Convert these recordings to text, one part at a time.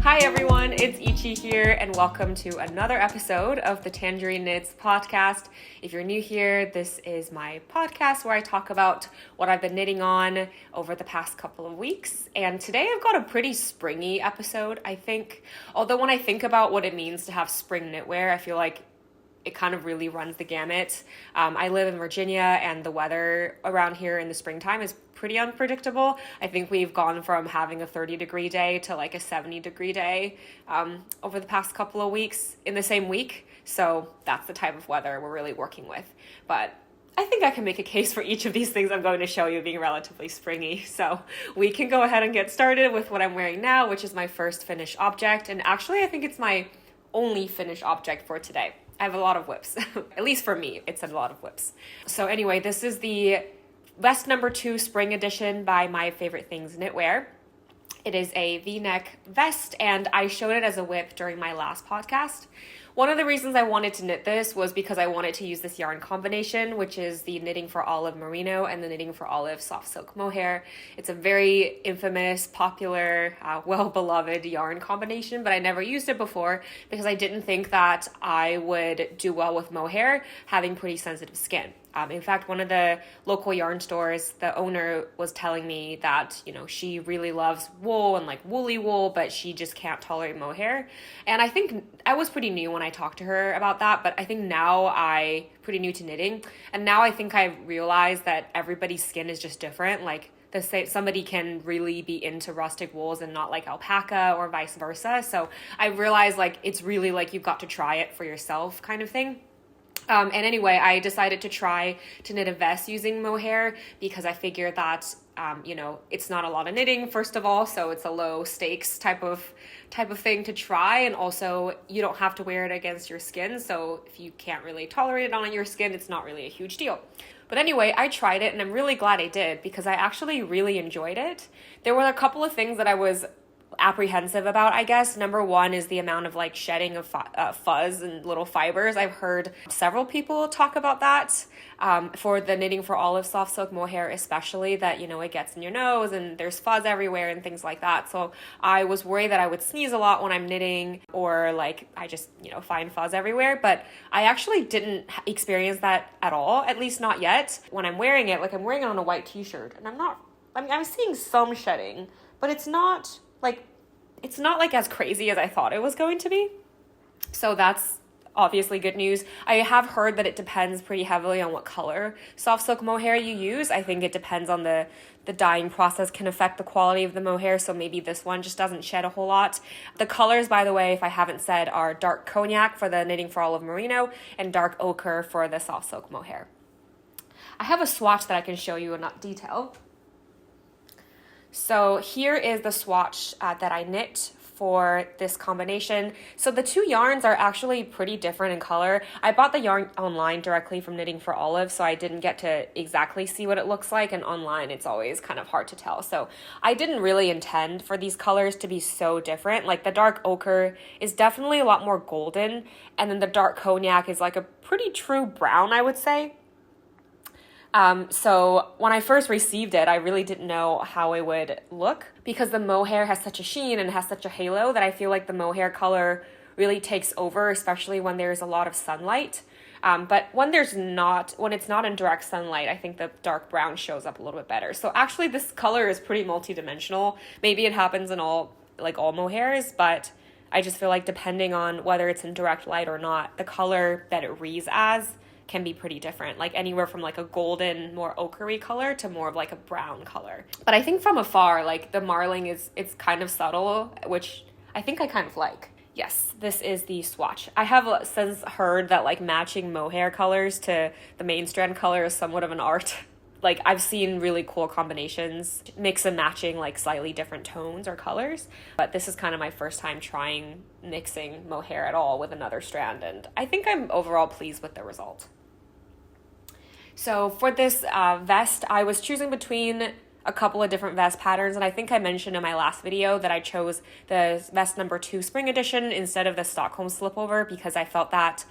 Hi everyone, it's Ichi here and welcome to another episode of the Tangerine Knits podcast. If you're new here, this is my podcast where I talk about what I've been knitting on over the past couple of weeks. And today I've got a pretty springy episode, I think. Although when I think about what it means to have spring knitwear, I feel like it kind of really runs the gamut. I live in Virginia and the weather around here in the springtime is pretty unpredictable. I think we've gone from having a 30-degree day to like a 70-degree day over the past couple of weeks in the same week. So that's the type of weather we're really working with. But I think I can make a case for each of these things I'm going to show you being relatively springy. So we can go ahead and get started with what I'm wearing now, which is my first finished object. And actually, I think it's my only finished object for today. I have a lot of whips. At least for me, it's a lot of whips. So anyway, this is the vest number 2 spring edition by My Favorite Things Knitwear. It is a V-neck vest, and I showed it as a whip during my last podcast. One of the reasons I wanted to knit this was because I wanted to use this yarn combination, which is the Knitting for Olive Merino and the Knitting for Olive Soft Silk Mohair. It's a very infamous, popular, well-beloved yarn combination, but I never used it before because I didn't think that I would do well with mohair, having pretty sensitive skin. In fact, one of the local yarn stores, the owner was telling me that, she really loves wool and like woolly wool, but she just can't tolerate mohair. And I think I was pretty new when I talked to her about that, but I think now pretty new to knitting. And now I think I realized that everybody's skin is just different. Like somebody can really be into rustic wools and not like alpaca or vice versa. So I realized it's really like you've got to try it for yourself kind of thing. And anyway, I decided to try to knit a vest using mohair because I figured that, it's not a lot of knitting, first of all, so it's a low stakes type of thing to try. And also you don't have to wear it against your skin. So if you can't really tolerate it on your skin, it's not really a huge deal. But anyway, I tried it and I'm really glad I did because I actually really enjoyed it. There were a couple of things that I was apprehensive about, I guess. Number one is the amount of shedding of fuzz and little fibers. I've heard several people talk about that for the Knitting for Olive Soft Silk Mohair especially, that it gets in your nose and there's fuzz everywhere and things like that. So I was worried that I would sneeze a lot when I'm knitting, or I just find fuzz everywhere, but I actually didn't experience that at all, at least not yet. When I'm wearing it, I'm wearing it on a white t-shirt and I'm seeing some shedding, but it's not as crazy as I thought it was going to be. So that's obviously good news. I have heard that it depends pretty heavily on what color soft silk mohair you use. I think it depends on the dyeing process can affect the quality of the mohair. So maybe this one just doesn't shed a whole lot. The colors, by the way, if I haven't said, are dark Cognac for the Knitting for Olive Merino and dark Ocher for the soft silk mohair. I have a swatch that I can show you in detail. So here is the swatch that I knit for this combination. So the two yarns are actually pretty different in color. I bought the yarn online directly from Knitting for Olive, so I didn't get to exactly see what it looks like, and online it's always kind of hard to tell. So I didn't really intend for these colors to be so different. The dark Ocher is definitely a lot more golden, and then the dark Cognac is a pretty true brown, I would say. So when I first received it, I really didn't know how it would look because the mohair has such a sheen and has such a halo that I feel like the mohair color really takes over, especially when there's a lot of sunlight. But when it's not in direct sunlight, I think the dark brown shows up a little bit better. So actually this color is pretty multidimensional. Maybe it happens in all mohairs, but I just feel like depending on whether it's in direct light or not, the color that it reads as can be pretty different, anywhere from a golden, more ochery color to more of a brown color. But I think from afar, the marling it's kind of subtle, which I think I kind of like. Yes, this is the swatch. I have since heard that matching mohair colors to the main strand color is somewhat of an art. I've seen really cool combinations, mix and matching slightly different tones or colors, but this is kind of my first time trying mixing mohair at all with another strand, and I think I'm overall pleased with the result. So for this vest, I was choosing between a couple of different vest patterns, and I think I mentioned in my last video that I chose the vest number 2 spring edition instead of the Stockholm slipover because I felt that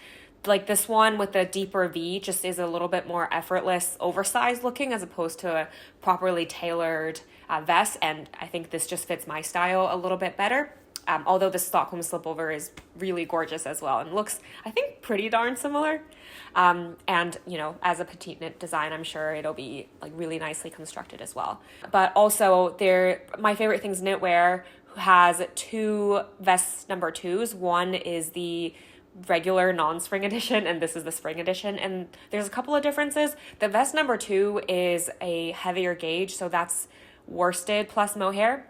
this one with the deeper V just is a little bit more effortless, oversized looking as opposed to a properly tailored vest, and I think this just fits my style a little bit better. although the Stockholm slipover is really gorgeous as well and looks, I think, pretty darn similar. And, you know, as a petite knit design, I'm sure it'll be like really nicely constructed as well. But also my favorite things knitwear has 2 vest number 2s. One is the regular non-spring edition, and this is the spring edition, and there's a couple of differences. The vest number 2 is a heavier gauge, so that's worsted plus mohair,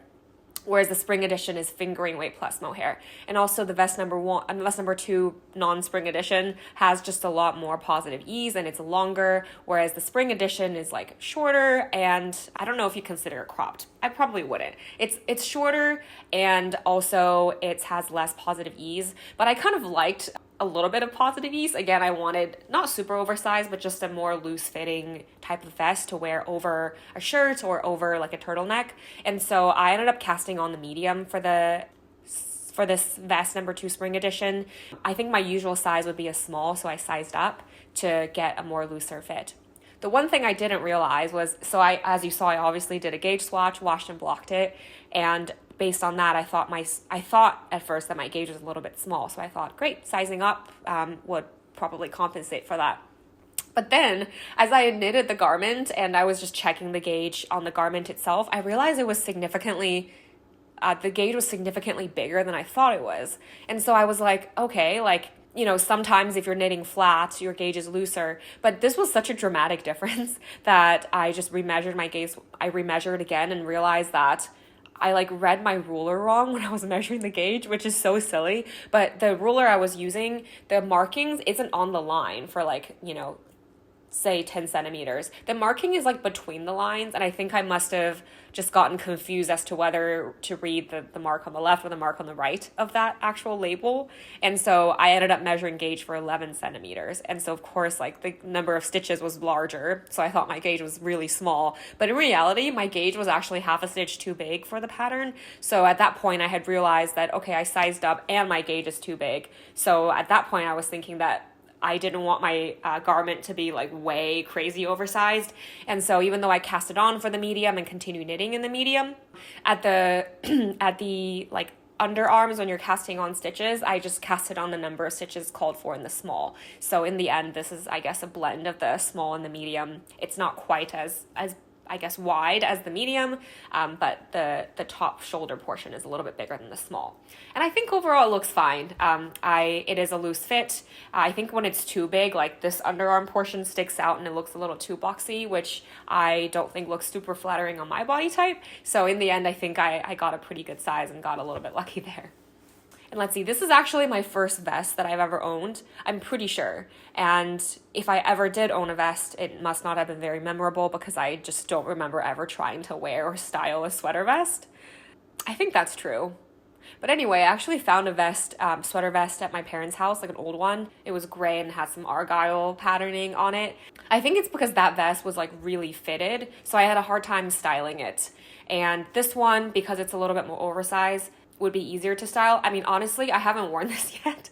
whereas the spring edition is fingering weight plus mohair. And also the vest number 2 non-spring edition has just a lot more positive ease, and it's longer, whereas the spring edition is like shorter, and I don't know if you consider it cropped. I probably wouldn't. It's shorter, and also it has less positive ease, but I kind of liked a little bit of positive ease. Again, I wanted not super oversized, but just a more loose fitting type of vest to wear over a shirt or over like a turtleneck. And so I ended up casting on the medium for this vest number 2 spring edition. I think my usual size would be a small, so I sized up to get a more looser fit. The one thing I didn't realize was, so as you saw, I obviously did a gauge swatch, washed and blocked it, and based on that, I thought at first that my gauge was a little bit small. So I thought, great, sizing up would probably compensate for that. But then, as I knitted the garment and I was just checking the gauge on the garment itself, I realized it was the gauge was significantly bigger than I thought it was. And so I was like, okay, like, you know, sometimes if you're knitting flat, your gauge is looser. But this was such a dramatic difference that I just remeasured my gauge. I remeasured again and realized that I like read my ruler wrong when I was measuring the gauge, which is so silly. But the ruler I was using, the markings isn't on the line for like, you know, say 10 centimeters. The marking is like between the lines, and I think I must have just gotten confused as to whether to read the mark on the left or the mark on the right of that actual label. And so I ended up measuring gauge for 11 centimeters. And so of course, like the number of stitches was larger, so I thought my gauge was really small. But in reality, my gauge was actually half a stitch too big for the pattern. So at that point, I had realized that, okay, I sized up and my gauge is too big. So at that point, I was thinking that I didn't want my garment to be like way crazy oversized. And so even though I cast it on for the medium and continue knitting in the medium, at the like underarms when you're casting on stitches, I just casted on the number of stitches called for in the small. So in the end, this is, I guess, a blend of the small and the medium. It's not quite as I guess, wide as the medium, but the top shoulder portion is a little bit bigger than the small. And I think overall it looks fine. It is a loose fit. I think when it's too big, like this underarm portion sticks out and it looks a little too boxy, which I don't think looks super flattering on my body type. So in the end, I think I got a pretty good size and got a little bit lucky there. And let's see, this is actually my first vest that I've ever owned, I'm pretty sure. And if I ever did own a vest, it must not have been very memorable because I just don't remember ever trying to wear or style a sweater vest. I think that's true. But anyway, I actually found a sweater vest at my parents' house, like an old one. It was gray and had some argyle patterning on it. I think it's because that vest was like really fitted, so I had a hard time styling it. And this one, because it's a little bit more oversized, would be easier to style. I mean, honestly, I haven't worn this yet.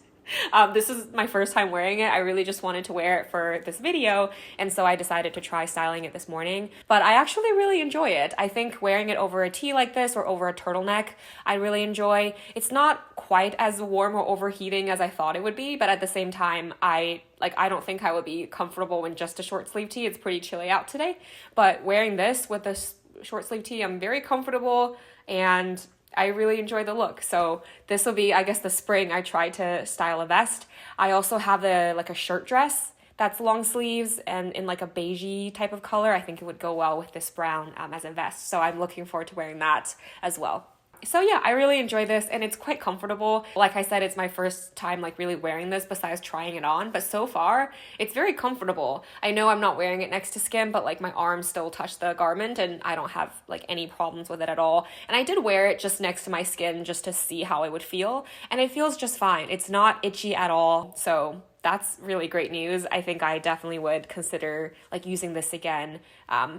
This is my first time wearing it. I really just wanted to wear it for this video, and so I decided to try styling it this morning. But I actually really enjoy it. I think wearing it over a tee like this or over a turtleneck, I really enjoy. It's not quite as warm or overheating as I thought it would be, but at the same time, I don't think I would be comfortable in just a short sleeve tee. It's pretty chilly out today, but wearing this with this short sleeve tee, I'm very comfortable and I really enjoy the look. So this will be, I guess, the spring I tried to style a vest. I also have a shirt dress that's long sleeves and in like a beigey type of color. I think it would go well with this brown as a vest. So I'm looking forward to wearing that as well. So yeah, I really enjoy this and it's quite comfortable. Like I said, it's my first time like really wearing this besides trying it on, but so far it's very comfortable. I know I'm not wearing it next to skin, but like my arms still touch the garment and I don't have like any problems with it at all. And I did wear it just next to my skin just to see how it would feel, and it feels just fine. It's not itchy at all. So that's really great news. I think I definitely would consider like using this again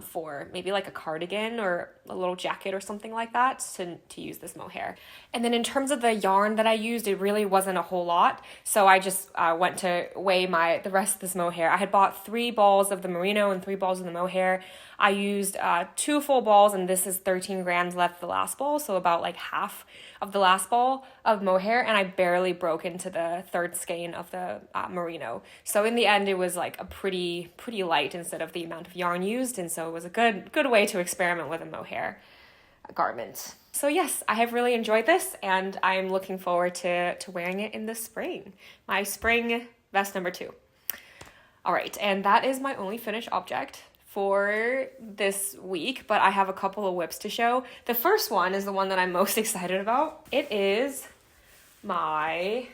for maybe like a cardigan or a little jacket or something like that to use this mohair. And then in terms of the yarn that I used, it really wasn't a whole lot. So I just went to weigh the rest of this mohair. I had bought 3 balls of the merino and 3 balls of the mohair. I used 2 full balls, and this is 13 grams left of the last ball, so about like half of the last ball of mohair, and I barely broke into the 3rd skein of the merino. So in the end, it was like a pretty light instead of the amount of yarn used, and so it was a good way to experiment with a mohair garment. So yes, I have really enjoyed this, and I'm looking forward to wearing it in the spring. My spring vest number 2. All right, and that is my only finished object for this week, but I have a couple of whips to show. The first one is the one that I'm most excited about. It is my,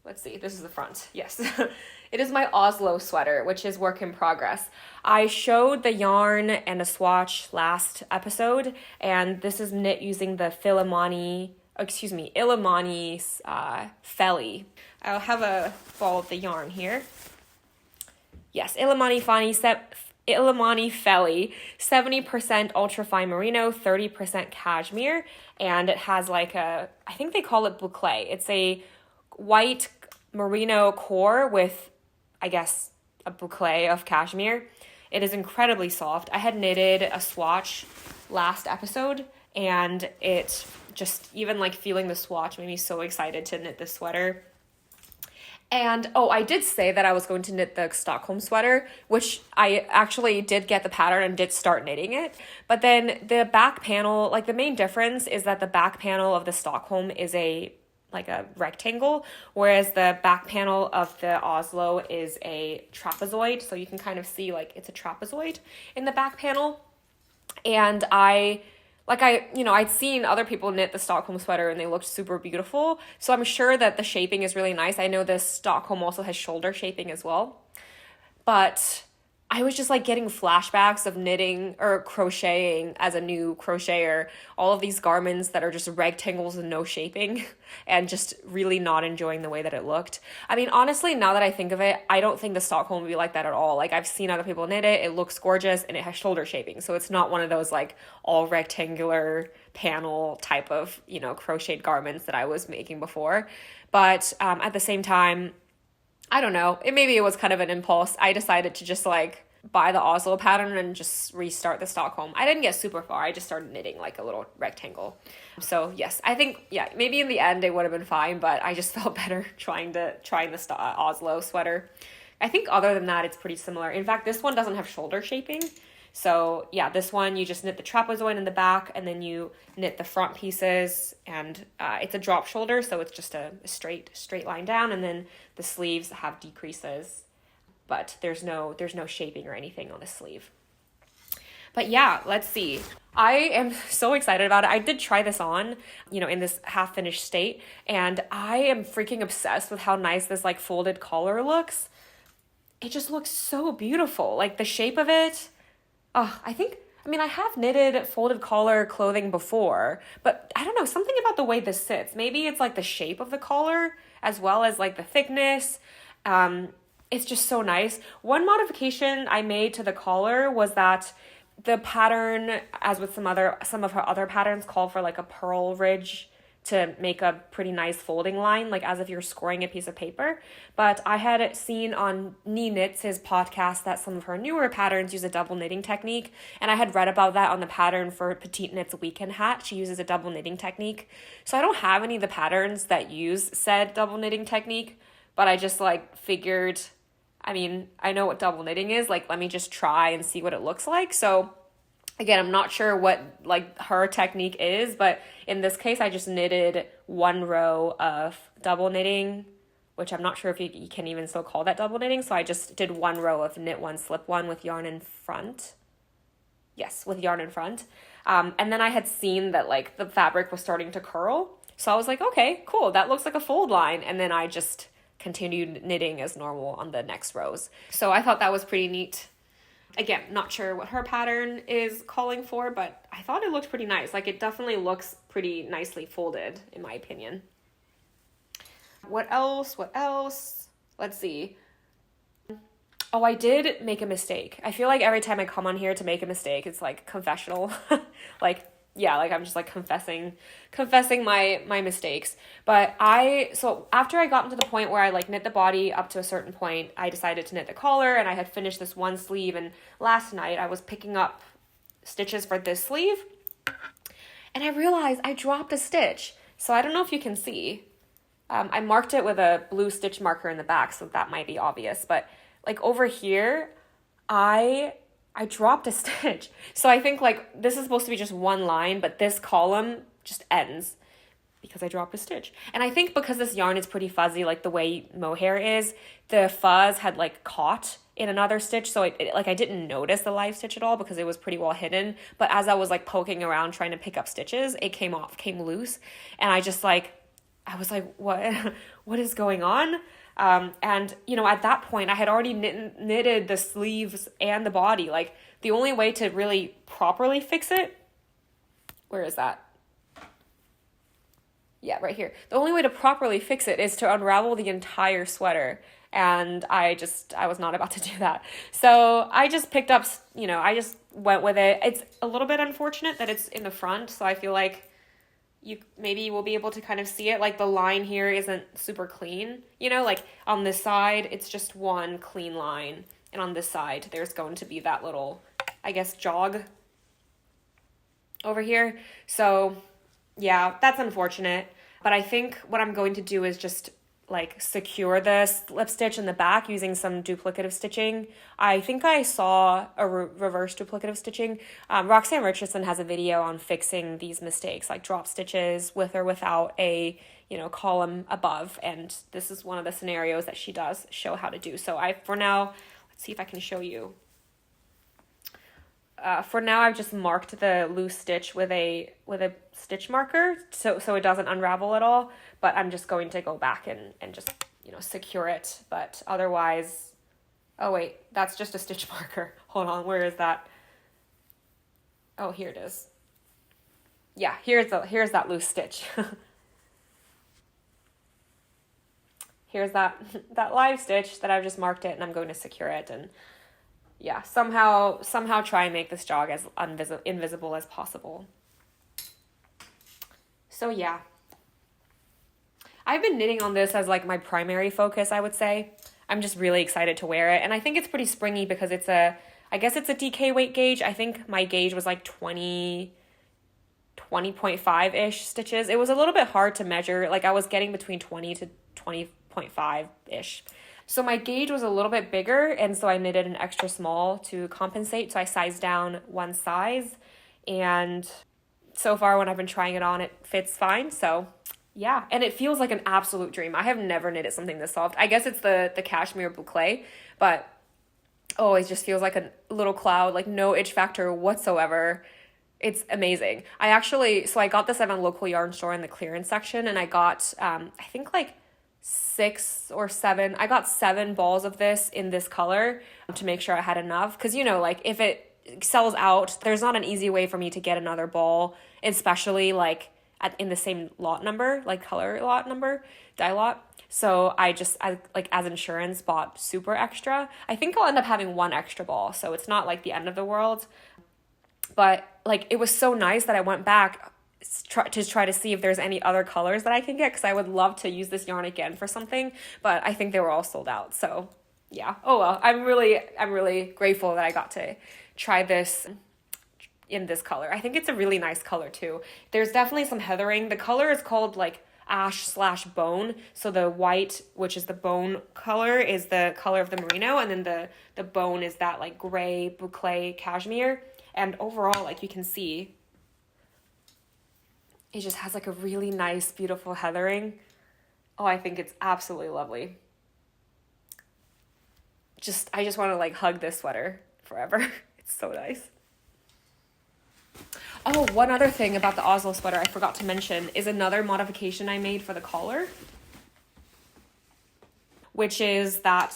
let's see, this is the front. Yes. It is my Oslo sweater, which is work in progress. I showed the yarn and a swatch last episode, and this is knit using the Illimani Feli. I'll have a ball of the yarn here. Yes, Illimani Feli, 70% ultrafine merino, 30% cashmere, and it has like I think they call it boucle. It's a white merino core with, I guess, a boucle of cashmere. It is incredibly soft. I had knitted a swatch last episode, and it just, even like feeling the swatch made me so excited to knit this sweater. And, I did say that I was going to knit the Stockholm sweater, which I actually did get the pattern and did start knitting it. But then the back panel, like the main difference is that the back panel of the Stockholm is like a rectangle, whereas the back panel of the Oslo is a trapezoid. So you can kind of see like it's a trapezoid in the back panel. And I'd seen other people knit the Stockholm sweater and they looked super beautiful. So I'm sure that the shaping is really nice. I know the Stockholm also has shoulder shaping as well. But I was just like getting flashbacks of knitting or crocheting as a new crocheter, all of these garments that are just rectangles and no shaping, and just really not enjoying the way that it looked. I mean, honestly, now that I think of it, I don't think the Stockholm would be like that at all. Like, I've seen other people knit it, it looks gorgeous, and it has shoulder shaping. So it's not one of those like all rectangular panel type of, crocheted garments that I was making before. But at the same time, I don't know, maybe it was kind of an impulse. I decided to just like buy the Oslo pattern and just restart the Stockholm. I didn't get super far. I just started knitting like a little rectangle. So yes, I think, maybe in the end it would have been fine, but I just felt better trying the Oslo sweater. I think other than that, it's pretty similar. In fact, this one doesn't have shoulder shaping. So yeah, this one, you just knit the trapezoid in the back, and then you knit the front pieces, and it's a drop shoulder, so it's just a straight line down, and then the sleeves have decreases, but there's no shaping or anything on the sleeve. But yeah, let's see. I am so excited about it. I did try this on, in this half-finished state, and I am freaking obsessed with how nice this like folded collar looks. It just looks so beautiful. Like the shape of it. I have knitted folded collar clothing before, but I don't know, something about the way this sits. Maybe it's like the shape of the collar as well as like the thickness. It's just so nice. One modification I made to the collar was that the pattern, as with some of her other patterns, call for like a purl ridge to make a pretty nice folding line, like as if you're scoring a piece of paper. But I had seen on Knee Knits, his podcast, that some of her newer patterns use a double knitting technique. And I had read about that on the pattern for Petite Knit's weekend hat. She uses a double knitting technique. So I don't have any of the patterns that use said double knitting technique, but I just like figured, I know what double knitting is. Like, let me just try and see what it looks like. So again, I'm not sure what like her technique is, but in this case, I just knitted one row of double knitting, which I'm not sure if you can even still call that double knitting. So I just did one row of knit one, slip one with yarn in front. Yes, with yarn in front. And then I had seen that like the fabric was starting to curl. So I was like, okay, cool. That looks like a fold line. And then I just continued knitting as normal on the next rows. So I thought that was pretty neat. Again, not sure what her pattern is calling for, but I thought it looked pretty nice. Like, it definitely looks pretty nicely folded, in my opinion. What else? Let's see. Oh, I did make a mistake. I feel like every time I come on here to make a mistake, it's like confessional. Like, yeah, like I'm just like confessing my mistakes. But so after I got to the point where I like knit the body up to a certain point, I decided to knit the collar, and I had finished this one sleeve, and last night I was picking up stitches for this sleeve, and I realized I dropped a stitch. So I don't know if you can see. I marked it with a blue stitch marker in the back, so that might be obvious, but like over here, I dropped a stitch. So I think like this is supposed to be just one line, but this column just ends because I dropped a stitch. And I think because this yarn is pretty fuzzy, like the way Mohair is, the fuzz had like caught in another stitch. So like I didn't notice the live stitch at all because it was pretty well hidden. But as I was like poking around trying to pick up stitches, it came loose. And I was like, what is going on? And, you know, at that point, I had already knitted the sleeves and the body. Like, the only way to really properly fix it, where is that? Yeah, right here. The only way to properly fix it is to unravel the entire sweater. And I was not about to do that. So I just picked up, you know, I just went with it. It's a little bit unfortunate that it's in the front. So I feel like maybe will be able to kind of see it. Like the line here isn't super clean, you know, like on this side, it's just one clean line. And on this side, there's going to be that little, I guess, jog over here. So yeah, that's unfortunate. But I think what I'm going to do is just like secure the slip stitch in the back using some duplicative stitching. I think I saw a reverse duplicative stitching. Roxanne Richardson has a video on fixing these mistakes, like drop stitches with or without a, you know, column above. And this is one of the scenarios that she does show how to do. So for now, let's see if I can show you. For now, I've just marked the loose stitch with a stitch marker so it doesn't unravel at all. But I'm just going to go back and just, you know, secure it. But otherwise, oh wait, that's just a stitch marker. Hold on, where is that? Oh, here it is. Yeah, here's that loose stitch. Here's that live stitch that I've just marked it, and I'm going to secure it and yeah, somehow try and make this jog as invisible as possible. So yeah, I've been knitting on this as like my primary focus, I would say. I'm just really excited to wear it. And I think it's pretty springy because I guess it's a DK weight gauge. I think my gauge was like 20.5-ish stitches. It was a little bit hard to measure. Like I was getting between 20 to 20.5-ish. So my gauge was a little bit bigger, and so I knitted an extra small to compensate. So I sized down one size, and so far when I've been trying it on, it fits fine. So yeah, and it feels like an absolute dream. I have never knitted something this soft. I guess it's the cashmere boucle, but oh, it just feels like a little cloud, like no itch factor whatsoever. It's amazing. I got this at a local yarn store in the clearance section, and I got, I think like 6 or 7. I got 7 balls of this in this color to make sure I had enough. Because, you know, like if it sells out, there's not an easy way for me to get another ball, especially like in the same lot number, like color lot number, dye lot. So I like as insurance bought super extra. I think I'll end up having 1 extra ball. So it's not like the end of the world. But like it was so nice that I went back to try to see if there's any other colors that I can get, because I would love to use this yarn again for something, but I think they were all sold out. So yeah, oh well, I'm really grateful that I got to try this in this color. I think it's a really nice color too. There's definitely some heathering. The color is called like ash/bone. So the white, which is the bone color, is the color of the merino, and then the bone is that like gray boucle cashmere. And overall, like you can see, it just has like a really nice, beautiful heathering. Oh, I think it's absolutely lovely. I just want to like hug this sweater forever. It's so nice. Oh, one other thing about the Oslo sweater I forgot to mention is another modification I made for the collar, which is that,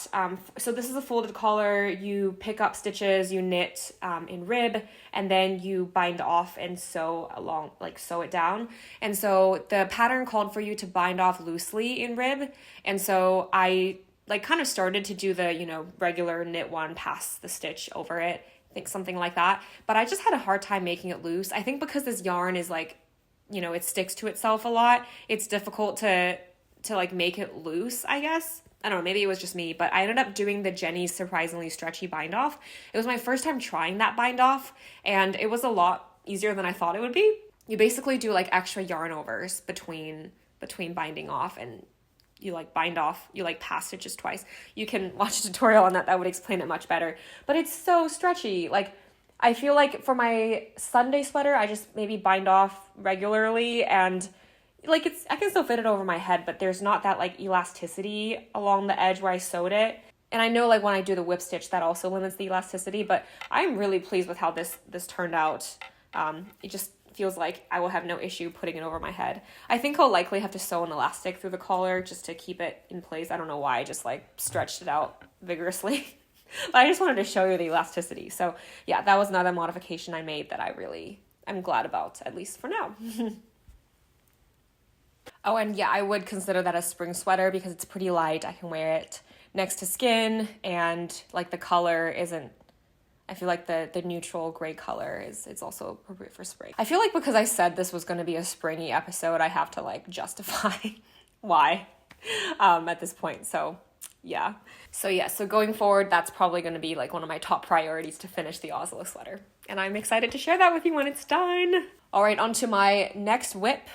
so this is a folded collar. You pick up stitches, you knit in rib, and then you bind off and sew it down. And so the pattern called for you to bind off loosely in rib. And so I like kind of started to do the, regular knit one, pass the stitch over it, I think something like that. But I just had a hard time making it loose. I think because this yarn is like, it sticks to itself a lot. It's difficult to like make it loose, I guess. I don't know, maybe it was just me, but I ended up doing the Jenny's surprisingly stretchy bind off. It was my first time trying that bind off, and it was a lot easier than I thought it would be. You basically do like extra yarn overs between binding off, and you like bind off, you like pass stitches twice. You can watch a tutorial on that would explain it much better. But it's so stretchy. Like, I feel like for my Sunday sweater, I just maybe bind off regularly, and like I can still fit it over my head, but there's not that like elasticity along the edge where I sewed it. And I know like when I do the whip stitch, that also limits the elasticity, but I'm really pleased with how this turned out. It just feels like I will have no issue putting it over my head. I think I'll likely have to sew an elastic through the collar just to keep it in place. I don't know why I just like stretched it out vigorously, but I just wanted to show you the elasticity. So yeah, that was another modification I made that I'm glad about, at least for now. Oh, and yeah, I would consider that a spring sweater because it's pretty light. I can wear it next to skin, and like the color isn't, I feel like the neutral gray color it's also appropriate for spring. I feel like because I said this was going to be a springy episode, I have to like justify why at this point. So yeah. So going forward, that's probably going to be like one of my top priorities to finish the Oslo sweater. And I'm excited to share that with you when it's done. All right, on to my next whip.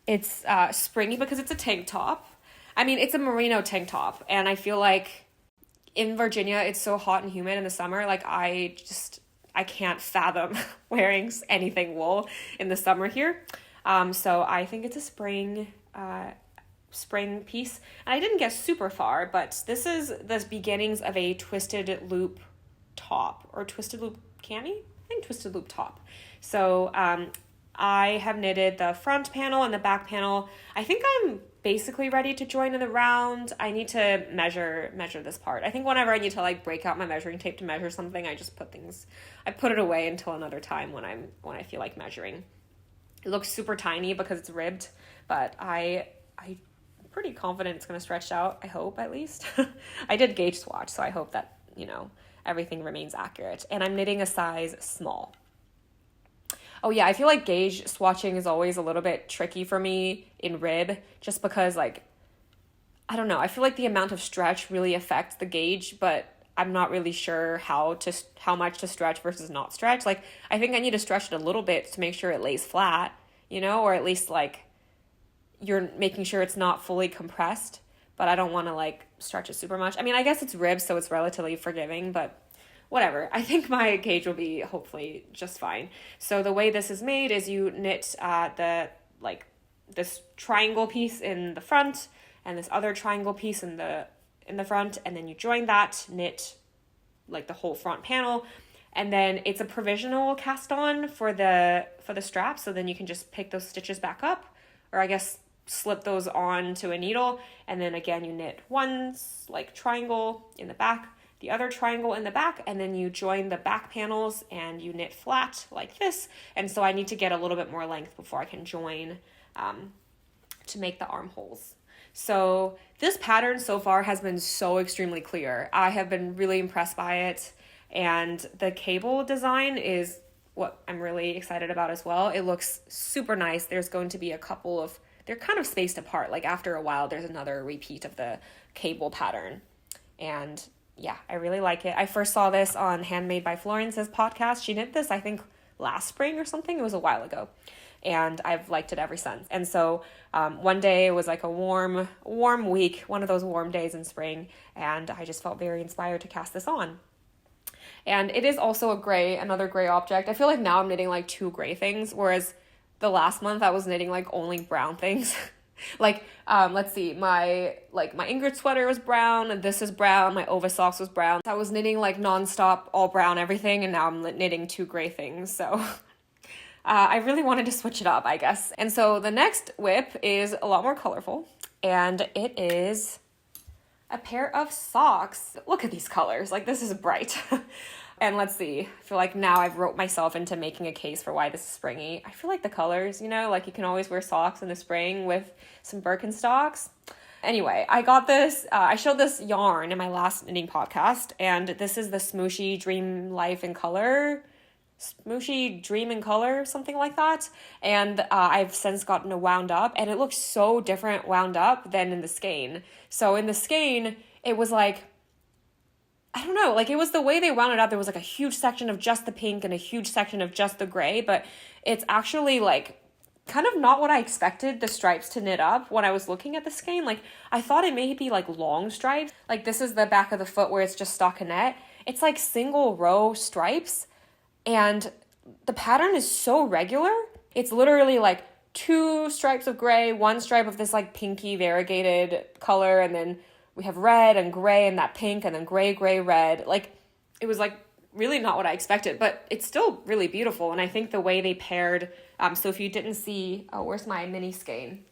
It's springy because it's a tank top. I mean, it's a merino tank top, and I feel like in Virginia, it's so hot and humid in the summer. Like I can't fathom wearing anything wool in the summer here. So I think it's a spring piece. And I didn't get super far, but this is the beginnings of a twisted loop top, or twisted loop cami? I think twisted loop top. So I have knitted the front panel and the back panel. I think I'm basically ready to join in the round. I need to measure this part. I think whenever I need to like break out my measuring tape to measure something, I just put it away until another time when I feel like measuring. It looks super tiny because it's ribbed, but I'm pretty confident it's going to stretch out, I hope, at least. I did gauge swatch, so I hope that, everything remains accurate. And I'm knitting a size small. Oh yeah, I feel like gauge swatching is always a little bit tricky for me in rib, just because like, I don't know, I feel like the amount of stretch really affects the gauge, but I'm not really sure how much to stretch versus not stretch. Like, I think I need to stretch it a little bit to make sure it lays flat, or at least like you're making sure it's not fully compressed, but I don't want to like stretch it super much. I mean, I guess it's rib, so it's relatively forgiving, but whatever. I think my gauge will be hopefully just fine. So the way this is made is you knit this triangle piece in the front and this other triangle piece in the front, and then you join that, knit like the whole front panel, and then it's a provisional cast on for the strap. So then you can just pick those stitches back up, or I guess slip those on to a needle, and then again you knit one like triangle in the back, the other triangle in the back, and then you join the back panels and you knit flat like this. And so I need to get a little bit more length before I can join to make the armholes. So this pattern so far has been so extremely clear. I have been really impressed by it, and the cable design is what I'm really excited about as well. It looks super nice. There's going to be a couple of, they're kind of spaced apart. Like after a while, there's another repeat of the cable pattern. And yeah, I really like it. I first saw this on Handmade by Florence's podcast. She knit this, I think, last spring or something. It was a while ago. And I've liked it ever since. And so one day it was like a warm week, one of those warm days in spring, and I just felt very inspired to cast this on. And it is also another gray object. I feel like now I'm knitting like two gray things, whereas the last month I was knitting like only brown things. Like, let's see, my Ingrid sweater was brown, and this is brown, my Ova socks was brown. I was knitting like nonstop, all brown everything, and now I'm knitting two gray things, so I really wanted to switch it up, I guess. And so the next whip is a lot more colorful, and it is a pair of socks. Look at these colors, like this is bright. And let's see, I feel like now I've wrote myself into making a case for why this is springy. I feel like the colors, like you can always wear socks in the spring with some Birkenstocks. Anyway, I got this, I showed this yarn in my last knitting podcast, and this is the Smooshy Dream Life in Color, Smooshy Dream in Color, something like that. And I've since gotten it wound up, and it looks so different wound up than in the skein. So in the skein, it was like, I don't know, like it was the way they wound it up. There was like a huge section of just the pink and a huge section of just the gray, but it's actually like kind of not what I expected the stripes to knit up when I was looking at the skein. Like I thought it may be like long stripes. Like this is the back of the foot where it's just stockinette. It's like single row stripes, and the pattern is so regular. It's literally like 2 stripes of gray, 1 stripe of this like pinky variegated color, and then we have red and gray and that pink, and then gray, gray, red. Like it was like really not what I expected, but it's still really beautiful. And I think the way they paired, so if you didn't see, oh, where's my mini skein?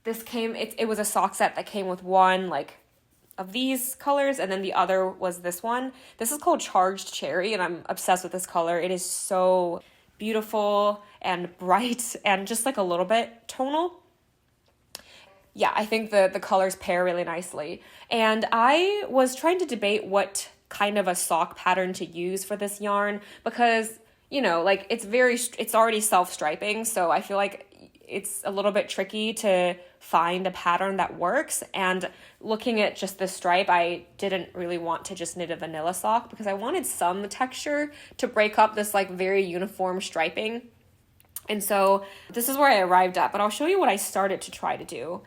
This came, it was a sock set that came with one like of these colors, and then the other was this one. This is called Charged Cherry, and I'm obsessed with this color. It is so beautiful and bright and just like a little bit tonal. Yeah, I think the colors pair really nicely. And I was trying to debate what kind of a sock pattern to use for this yarn, because, you know, like it's already self-striping, so I feel like it's a little bit tricky to find a pattern that works. And looking at just the stripe, I didn't really want to just knit a vanilla sock because I wanted some texture to break up this like very uniform striping. And so this is where I arrived at, but I'll show you what I started to try to do,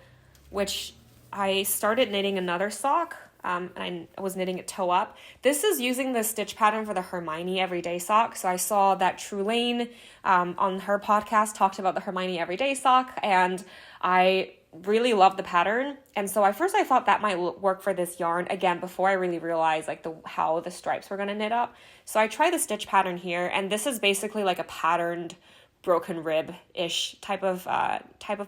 which I started knitting another sock, and I was knitting it toe up. This is using the stitch pattern for the Hermione Everyday sock. So I saw that True Lane on her podcast talked about the Hermione Everyday sock, and I really love the pattern. And so at first I thought that might work for this yarn, again, before I really realized like how the stripes were going to knit up. So I tried the stitch pattern here, and this is basically like a patterned broken rib-ish type of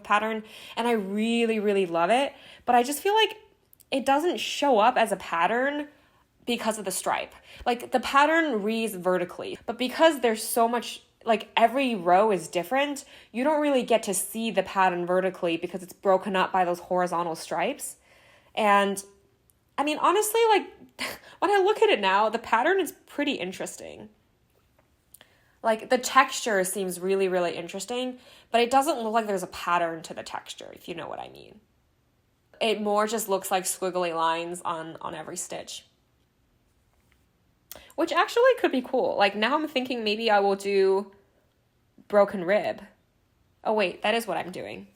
pattern, and I really, really love it. But I just feel like it doesn't show up as a pattern because of the stripe. Like the pattern reads vertically, but because there's so much, like every row is different, you don't really get to see the pattern vertically because it's broken up by those horizontal stripes. And I mean, honestly, like when I look at it now, the pattern is pretty interesting. Like the texture seems really, really interesting, but it doesn't look like there's a pattern to the texture, if you know what I mean. It more just looks like squiggly lines on every stitch, which actually could be cool. Like now I'm thinking maybe I will do broken rib. Oh wait, that is what I'm doing.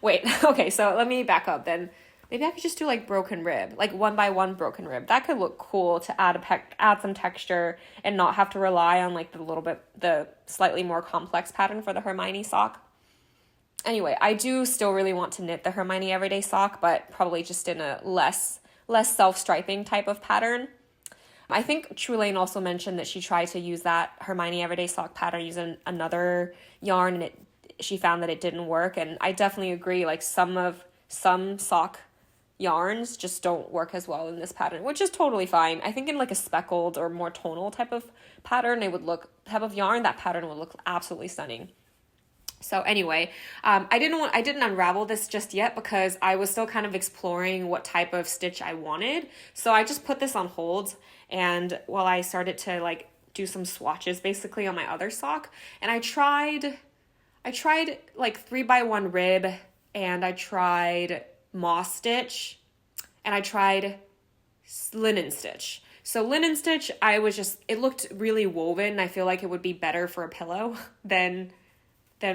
Wait, okay, so let me back up then. Maybe I could just do like broken rib, like 1 by 1 broken rib. That could look cool to add some texture and not have to rely on like the slightly more complex pattern for the Hermione sock. Anyway, I do still really want to knit the Hermione Everyday sock, but probably just in a less self-striping type of pattern. I think True Lane also mentioned that she tried to use that Hermione Everyday sock pattern using another yarn, and she found that it didn't work. And I definitely agree, like some sock yarns just don't work as well in this pattern, which is totally fine. I think in like a speckled or more tonal type of pattern, type of yarn, that pattern would look absolutely stunning. So anyway, I didn't unravel this just yet because I was still kind of exploring what type of stitch I wanted. So I just put this on hold, and while I started to like do some swatches basically on my other sock, and I tried like 3 by 1 rib, and I tried moss stitch, and I tried linen stitch. So linen stitch, it looked really woven. I feel like it would be better for a pillow than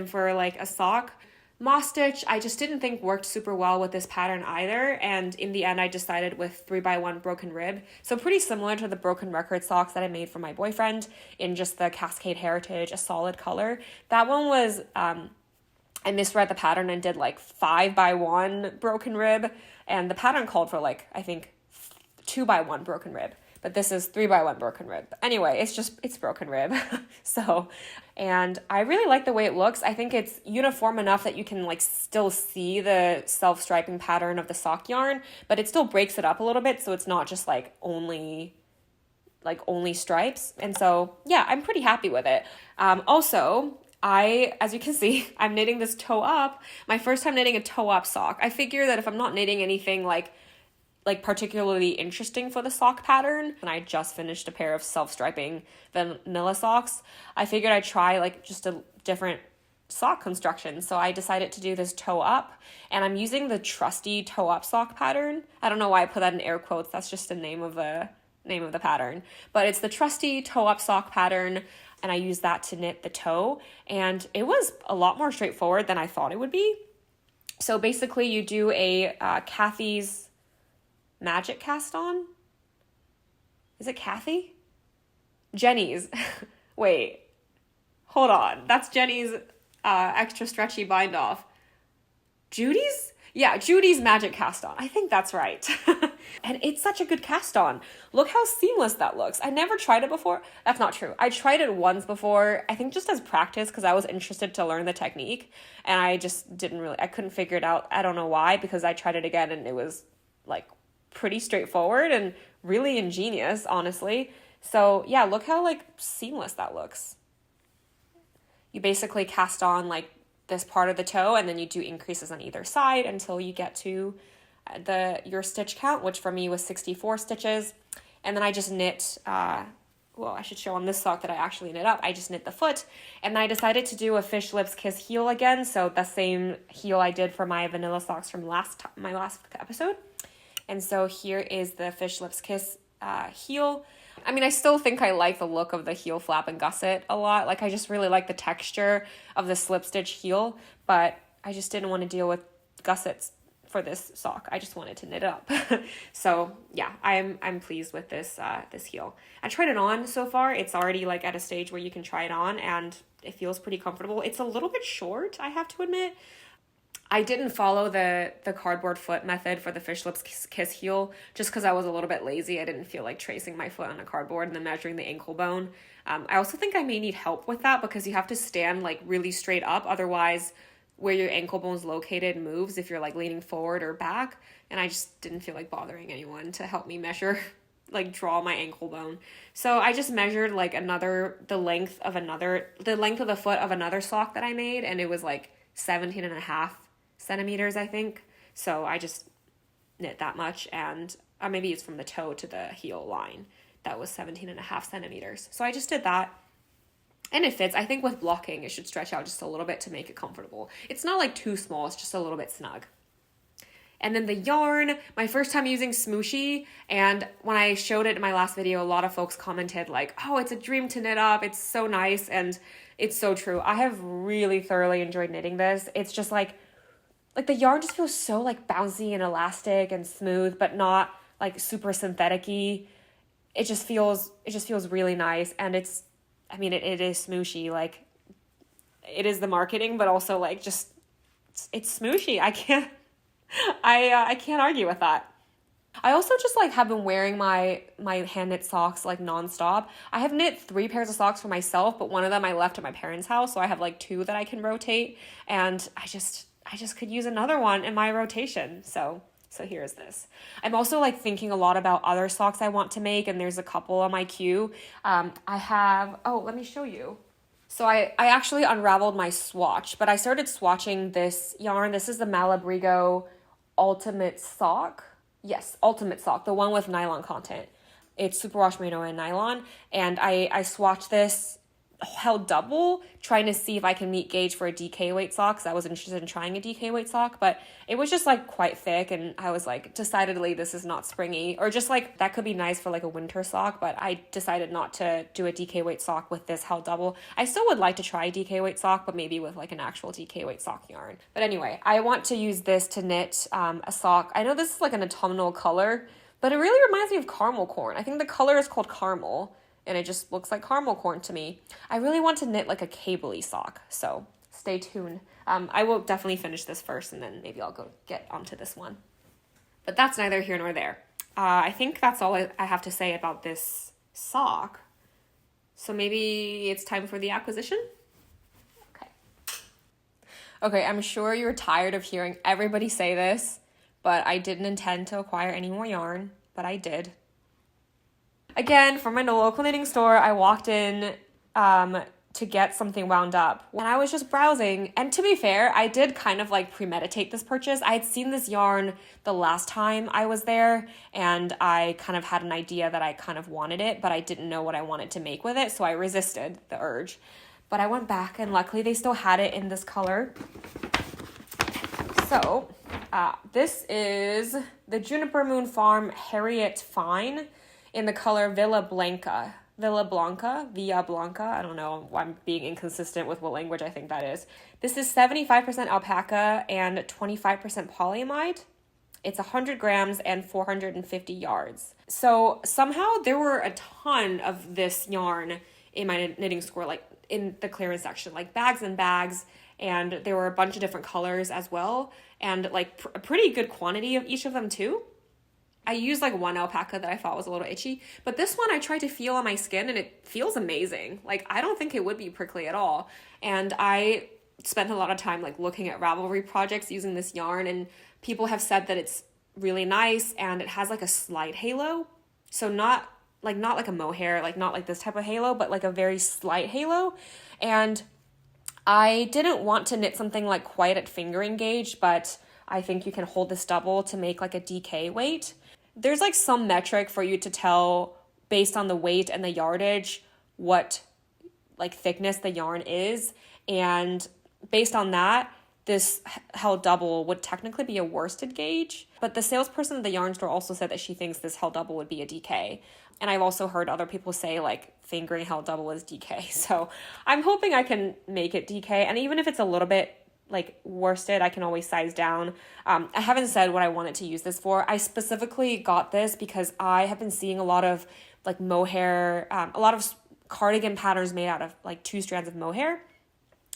for like a sock. Moss stitch, I just didn't think worked super well with this pattern either. And in the end, I decided with 3 by 1 broken rib. So pretty similar to the broken record socks that I made for my boyfriend in just the Cascade Heritage, a solid color. That one was, I misread the pattern and did like 5 by 1 broken rib. And the pattern called for like, I think 2 by 1 broken rib. But this is 3 by 1 broken rib. Anyway, it's broken rib. So, and I really like the way it looks. I think it's uniform enough that you can like still see the self-striping pattern of the sock yarn, but it still breaks it up a little bit. So it's not just like only stripes. And so, yeah, I'm pretty happy with it. Also, as you can see, I'm knitting this toe up. My first time knitting a toe up sock. I figure that if I'm not knitting anything like particularly interesting for the sock pattern, and I just finished a pair of self-striping vanilla socks, I figured I'd try like just a different sock construction. So I decided to do this toe up, and I'm using the trusty toe up sock pattern. I don't know why I put that in air quotes. That's just the name of the pattern, but it's the trusty toe up sock pattern, and I use that to knit the toe, and it was a lot more straightforward than I thought it would be. So basically you do a Kathy's Magic cast on? Is it Kathy? Jenny's. Wait, hold on. That's Jenny's extra stretchy bind off. Judy's? Yeah, Judy's Magic cast on. I think that's right. And it's such a good cast on. Look how seamless that looks. I never tried it before. That's not true. I tried it once before, I think just as practice, because I was interested to learn the technique, and I just I couldn't figure it out. I don't know why, because I tried it again and it was like pretty straightforward and really ingenious, honestly. So yeah, look how like seamless that looks. You basically cast on like this part of the toe, and then you do increases on either side until you get to your stitch count, which for me was 64 stitches. And then I just knit, I should show on this sock that I actually knit up. I just knit the foot, and then I decided to do a Fish Lips Kiss heel again. So the same heel I did for my vanilla socks from my last episode. And so here is the Fish Lips Kiss heel. I mean, I still think I like the look of the heel flap and gusset a lot. Like, I just really like the texture of the slip stitch heel, but I just didn't want to deal with gussets for this sock. I just wanted to knit it up. So yeah, I'm pleased with this heel. I tried it on so far. It's already like at a stage where you can try it on, and it feels pretty comfortable. It's a little bit short, I have to admit. I didn't follow the cardboard foot method for the Fish Lips Kiss heel just because I was a little bit lazy. I didn't feel like tracing my foot on a cardboard and then measuring the ankle bone. I also think I may need help with that because you have to stand like really straight up. Otherwise, where your ankle bone is located moves if you're like leaning forward or back. And I just didn't feel like bothering anyone to help me measure, like draw my ankle bone. So I just measured like the length of the foot of another sock that I made. And it was like 17.5 centimeters, I think. So I just knit that much, and maybe it's from the toe to the heel line. That was 17.5 centimeters. So I just did that, and it fits. I think with blocking, it should stretch out just a little bit to make it comfortable. It's not like too small, it's just a little bit snug. And then the yarn, my first time using Smooshy, and when I showed it in my last video, a lot of folks commented like, oh, it's a dream to knit up. It's so nice, and it's so true. I have really thoroughly enjoyed knitting this. It's just like the yarn just feels so like bouncy and elastic and smooth, but not like super synthetic-y. It just feels really nice. And it is Smooshy. Like, it is the marketing, but also like just, it's Smooshy. I can't argue with that. I also just like have been wearing my hand knit socks like nonstop. I have knit 3 pairs of socks for myself, but one of them I left at my parents' house. So I have like 2 that I can rotate, and I just could use another one in my rotation. So here's this. I'm also like thinking a lot about other socks I want to make, and there's a couple on my queue. Let me show you. So I actually unraveled my swatch, but I started swatching this yarn. This is the Malabrigo Ultimate Sock. Yes, Ultimate Sock, the one with nylon content. It's superwash merino and nylon, and I swatched this held double, trying to see if I can meet gauge for a DK weight sock, because I was interested in trying a DK weight sock, but it was just like quite thick, and I was like, decidedly this is not springy, or just like that could be nice for like a winter sock, but I decided not to do a DK weight sock with this held double. I still would like to try a DK weight sock, but maybe with like an actual DK weight sock yarn. But anyway, I want to use this to knit a sock. I know this is like an autumnal color, but it really reminds me of caramel corn. I think the color is called caramel, and it just looks like caramel corn to me. I really want to knit like a cable-y sock, so stay tuned. I will definitely finish this first, and then maybe I'll go get onto this one. But that's neither here nor there. I think that's all I have to say about this sock. So maybe it's time for the acquisition? Okay, I'm sure you're tired of hearing everybody say this, but I didn't intend to acquire any more yarn, but I did. Again, from my local knitting store, I walked in to get something wound up. And I was just browsing, and to be fair, I did kind of like premeditate this purchase. I had seen this yarn the last time I was there, and I kind of had an idea that I kind of wanted it, but I didn't know what I wanted to make with it, so I resisted the urge. But I went back, and luckily they still had it in this color. So this is the Juniper Moon Farm Harriet Fine in the color Villa Blanca. I don't know. I'm being inconsistent with what language I think that is. This is 75% alpaca and 25% polyamide. It's 100 grams and 450 yards. So somehow there were a ton of this yarn in my knitting store, like in the clearance section, like bags and bags. And there were a bunch of different colors as well. And like a pretty good quantity of each of them too. I used like one alpaca that I thought was a little itchy, but this one I tried to feel on my skin and it feels amazing. Like I don't think it would be prickly at all. And I spent a lot of time like looking at Ravelry projects using this yarn, and people have said that it's really nice and it has like a slight halo. So not like a mohair, like not like this type of halo, but like a very slight halo. And I didn't want to knit something like quite at fingering gauge, but I think you can hold this double to make like a DK weight. There's like some metric for you to tell based on the weight and the yardage what like thickness the yarn is. And based on that, this held double would technically be a worsted gauge. But the salesperson at the yarn store also said that she thinks this held double would be a DK. And I've also heard other people say like fingering held double is DK. So I'm hoping I can make it DK. And even if it's a little bit like worsted, I can always size down. I haven't said what I wanted to use this for. I specifically got this because I have been seeing a lot of like mohair, a lot of cardigan patterns made out of like 2 strands of mohair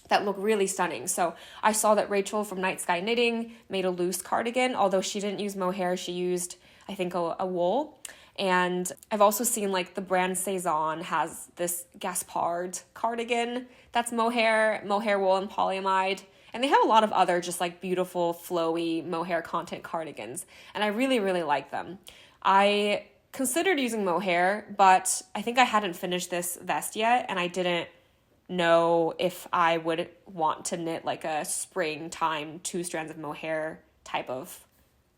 that look really stunning. So I saw that Rachel from Night Sky Knitting made a loose cardigan, although she didn't use mohair, she used, I think, a wool. And I've also seen like the brand Saison has this Gaspard cardigan that's mohair wool and polyamide. And they have a lot of other just like beautiful, flowy mohair content cardigans. And I really, really like them. I considered using mohair, but I think I hadn't finished this vest yet. And I didn't know if I would want to knit like a springtime 2 strands of mohair type of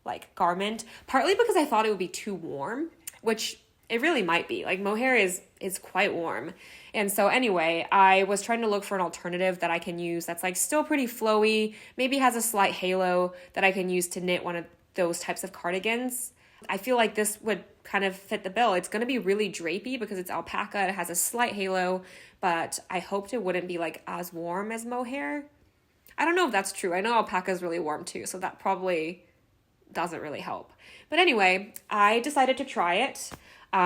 like garment. Partly because I thought it would be too warm, which it really might be. Like mohair is quite warm. And so anyway, I was trying to look for an alternative that I can use that's like still pretty flowy, maybe has a slight halo that I can use to knit one of those types of cardigans. I feel like this would kind of fit the bill. It's going to be really drapey because it's alpaca. It has a slight halo, but I hoped it wouldn't be like as warm as mohair. I don't know if that's true. I know alpaca is really warm too, so that probably doesn't really help. But anyway, I decided to try it.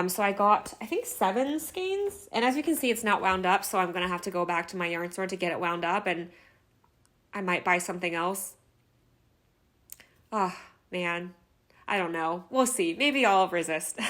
So I got, I think 7 skeins, and as you can see, it's not wound up, so I'm going to have to go back to my yarn store to get it wound up, and I might buy something else. Oh, man. I don't know. We'll see. Maybe I'll resist.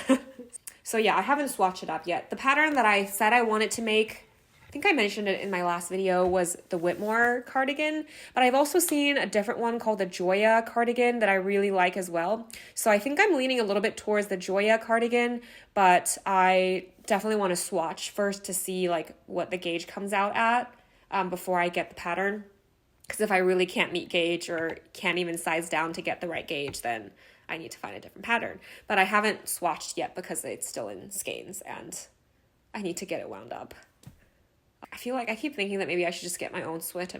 So yeah, I haven't swatched it up yet. The pattern that I said I wanted to make, I think I mentioned it in my last video, was the Whitmore cardigan, but I've also seen a different one called the Joya cardigan that I really like as well. So I think I'm leaning a little bit towards the Joya cardigan, but I definitely want to swatch first to see like what the gauge comes out at before I get the pattern. Because if I really can't meet gauge or can't even size down to get the right gauge, then I need to find a different pattern. But I haven't swatched yet because it's still in skeins and I need to get it wound up. I feel like I keep thinking that maybe I should just get my own Swift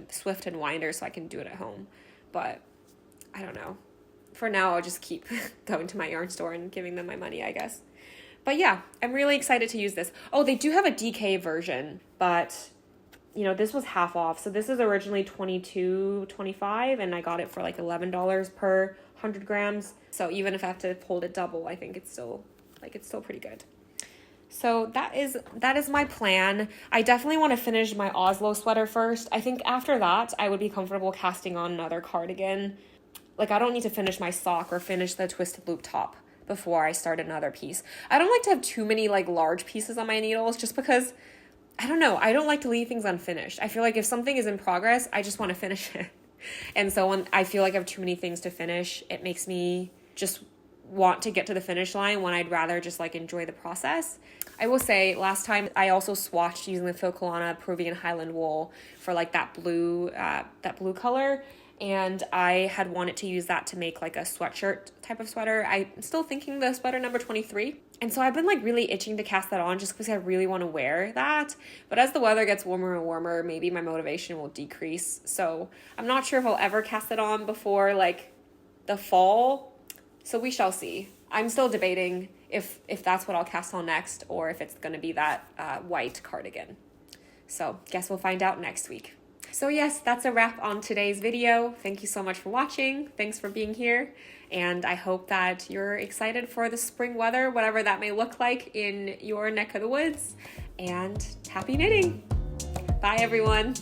and winder so I can do it at home. But I don't know. For now, I'll just keep going to my yarn store and giving them my money, I guess. But yeah, I'm really excited to use this. Oh, they do have a DK version, but you know, this was half off. So this is originally $22.25 and I got it for like $11 per 100 grams. So even if I have to hold it double, I think it's still pretty good. So that is my plan. I definitely want to finish my Oslo sweater first. I think after that, I would be comfortable casting on another cardigan. Like I don't need to finish my sock or finish the twisted loop top before I start another piece. I don't like to have too many like large pieces on my needles just because, I don't know, I don't like to leave things unfinished. I feel like if something is in progress, I just want to finish it. And so when I feel like I have too many things to finish, it makes me just want to get to the finish line when I'd rather just like enjoy the process. I will say last time I also swatched using the Filcolana Peruvian Highland wool for like that blue color. And I had wanted to use that to make like a sweatshirt type of sweater. I'm still thinking the sweater number 23. And so I've been like really itching to cast that on just because I really want to wear that. But as the weather gets warmer and warmer, maybe my motivation will decrease. So I'm not sure if I'll ever cast it on before like the fall. So we shall see. I'm still debating if that's what I'll cast on next or if it's going to be that white cardigan. So guess we'll find out next week. So yes, that's a wrap on today's video. Thank you so much for watching. Thanks for being here. And I hope that you're excited for the spring weather, whatever that may look like in your neck of the woods. And happy knitting. Bye, everyone.